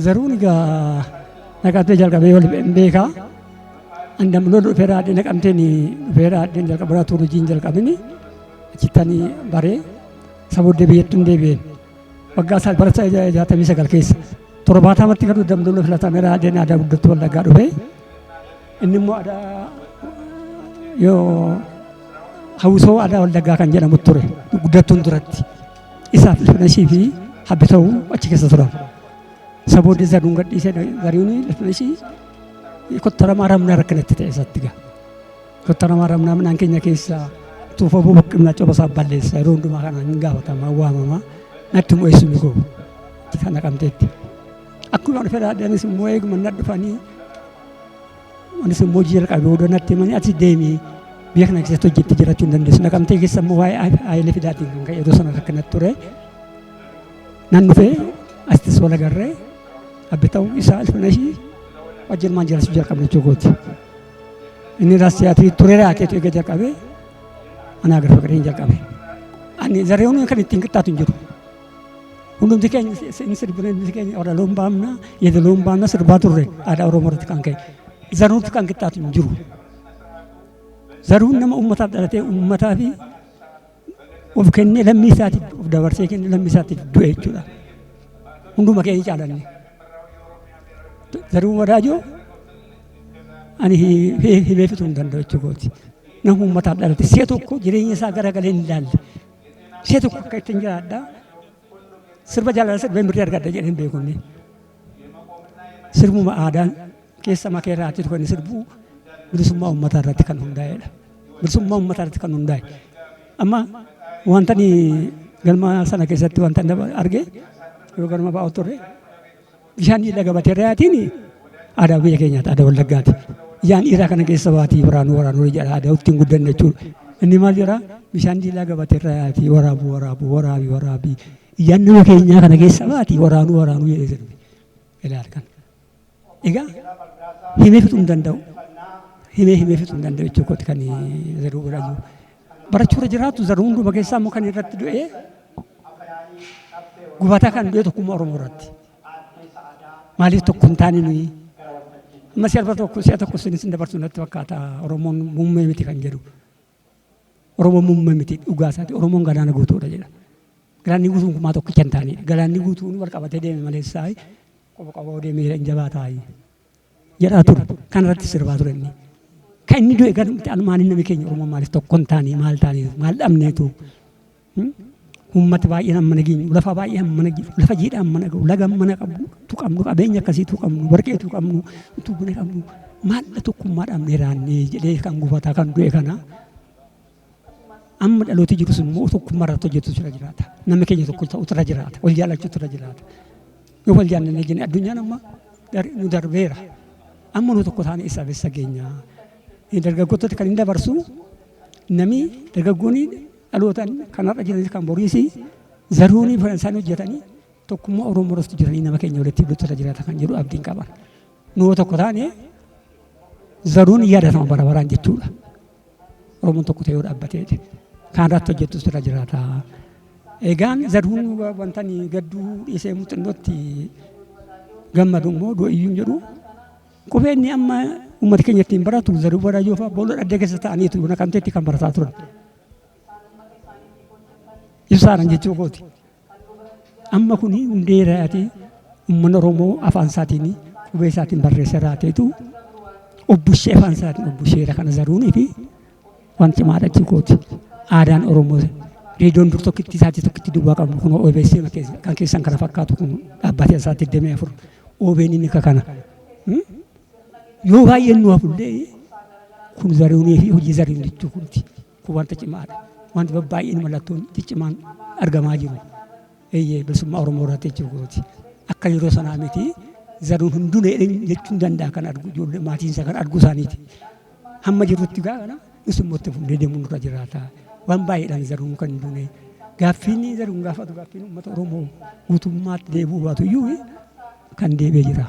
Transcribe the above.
Zaruun egaa naqamtee jalqabee wal beekaa. Andam lolu dhufeeraadhee naqamteen dhufeeraadheen jalqabaraa tuurujiin jalqabini achittanii baree sabooddee biyyattuun deebi'een waggaa isaa bara 69 keessa 70tti garuu damdoloo filatameeraadheen aadaa guddattuu Wallaggaa dhufee inni immoo aadaa yoo hawwisoo aadaa Wallaggaa kan jedhamu ture guddattuun duratti isaaf Ilfnashii fi habbi ta'uu achi keessa turan sabooddee zaruun gadhiisee zariin Ilfnashii kottara maaramna rakkanatti ta'e isatti gaa kottara maaramna midhaan keenya keessaa tuufa bubuqqimna cobasaa balleessa yeroo hundumaa kana hin gaafatama waamama natti mo'eessu ni goobu kan naqamteetti akkuma fedhaadhaanis immoo eeguma na dhufanii anis immoo jalqabee odoo natti himanii ati deemii biyya kana keessatti hojjetti jiraachuu hin dandeessu naqamtee keessa immoo waa'ee Hayilee Fidaatiin kan ka'e yeroo sana rakkanatti ture nan dhufee asittis wal agarree abbi ta'uu isaa Ilfnashii wajjin maan jiraachuu jalqabne jechuukooti. Inni raasiyaatii ture raakeetu eega jalqabee anaa gara faqireen jalqabe. Ani zareewwan kan ittiin qixxaatu hin jiru. Hundumti keenya inni sirbineenni keenya oraloon baamna yeedaloon baamna sirbaa turre aadaa Oromoo irratti kan ka'e. Zaruutti kan qixxaatu hin jiru. Zaruun nama uummataaf dhalatee uummataa fi of kennee lammii isaatiif of dabarsee kennee lammii isaatiif du'e jechuudha. Hunduma keenya caalanne. Zaruun Wadaajoo ani himee fixuu hin danda'u jechuukooti. Nama uummataaf dhalate si'a tokko jireenya isaa garagalee hin ilaalle. Si'a tokko akka ittiin jiraadhaa sirba jaalala sirbee mirri argadha jedheen beekunni. Sirbuma aadaan keessa makee irraatti kan sirbu bilisummaa uummataa irratti kan hundaa'edha. Bilisummaa uummataa irratti kan hundaa'e. Amma wanta galma sana keessatti wanta arge yoo galma ba'aa turre bishaan dhiiga gabatee irraatiin aadaa biyya keenyaati aadaa Wallaggaati. Iyaan dhiiraa kana keessa baatii waraanuu jedha aadaa ittiin guddanne jechuudha. Inni maal jedhaa bishaan dhiiga gabatee irraatii waraabii. Iyaan nama keenyaa kana keessa baatii waraanuu jedhee sirbi. Ilaal kan. Egaa himee fixuu hin danda'u. Himee fixuu hin danda'u jechuudha kan Zaruu Wadaajoo. Barachuura jiraatu Zaruu hunduma keessaa immoo kan irratti du'ee gubataa kan du'e tokkummaa Oromoo irratti. Maaliif tokko hin taane nuyi amma si'a tokko sinis hin dabarsu natti fakkaata Oromoon muummee miti kan jedhu Oromoon muummee miti dhugaa isaati Oromoon galaana guutuudha jedha galaanni guutuun kumaa tokkicha hin taanedha galaanni guutuun wal qabatee deeme maleessaa qofa deemee hin jabaataa jedhaa ture kan irratti sirbaa ture inni kan inni du'e garuu almaaniin namni keenya Oromoon maaliif tokko hin taane maal dhabneetu ummati baay'een amma nageenyu lafa baay'ee amma nageenyu lafa jiidhaan mana gahu laga mana qabnu qabnu qabeenya akkasiitu qabnu warqeetu qabnu utubne qabnu maalla tokkummaa dhabnee raannee jedhee kan gubataa kan du'e kana amma dhalooti jirus immoo tokkummaa irratti hojjetu irra jiraata namni keenya tokko ta'u irra jiraata wal jaallachuutu irra jiraata yoo wal jaallanne jenne addunyaan amma nu darbeera amma nu tokko taane isaaf isa geenya dargaggootatti kan hin dabarsu namni dargaggoonni dhalootaan kanarra jiranii kan boriisi zaruunii isaan hojjetanii tokkummaa Oromoo irratti jiranii nama keenya walitti hidhuutu irra jiraata kan jedhu abdiin qaban. Nuu tokko taane zaruun yaadatama bara baraan jechuudha. Oromoon tokko ta'ee yoo dhaabbatee kan irratti hojjetus irra jiraata. Egaan zaruun wanta gadduu dhiisee muuxannootti gammadu immoo du'iyyuu jedhu qubeenni amma uummata keenya ittiin baratu Zaruu Wadaajoo fa'aa boolla dhaddee keessa ta'aniitu naqamteetti kan barataa turan. Ibsaaran jechuu kooti. Amma kuni hundee raayyaati uummanni Oromoo afaan isaatiin qubee isaatiin barreessee raateetu obbushee afaan isaatiin obbusheera kana Zaruunii fi waan cimaadha jechuu kooti. Aadaan Oromoo reediyoon dur tokkitti isaatii tokkitti duwwaa qabu kun OBS kan keessan kana fakkaatu kun dhaabbatee isaatti 24 OBN inni kana. Yoo baay'een nu hafullee kun Zaruunii fi hojii Zaruun jechuu kooti. Kun wanta cimaadha. Wanti baay'een mallattoon ciccimaan argamaa jiru. Bilisummaa Oromoo irratti jechuudha. Akka yeroo sanaa miti Zaruun hunduu jechuun danda'a kan argu ijoollee maatiinsa kan argu isaaniiti. Hamma jirutti gaana isummooti fuudhee deemuun irra jiraata. Waan baay'eedhaan Zaruun kan duune gaaffiin Zaruun gaafatu gaaffiin uummata Oromoo guutummaatti deebi'uu baatu iyyuu kan deebi'ee jira.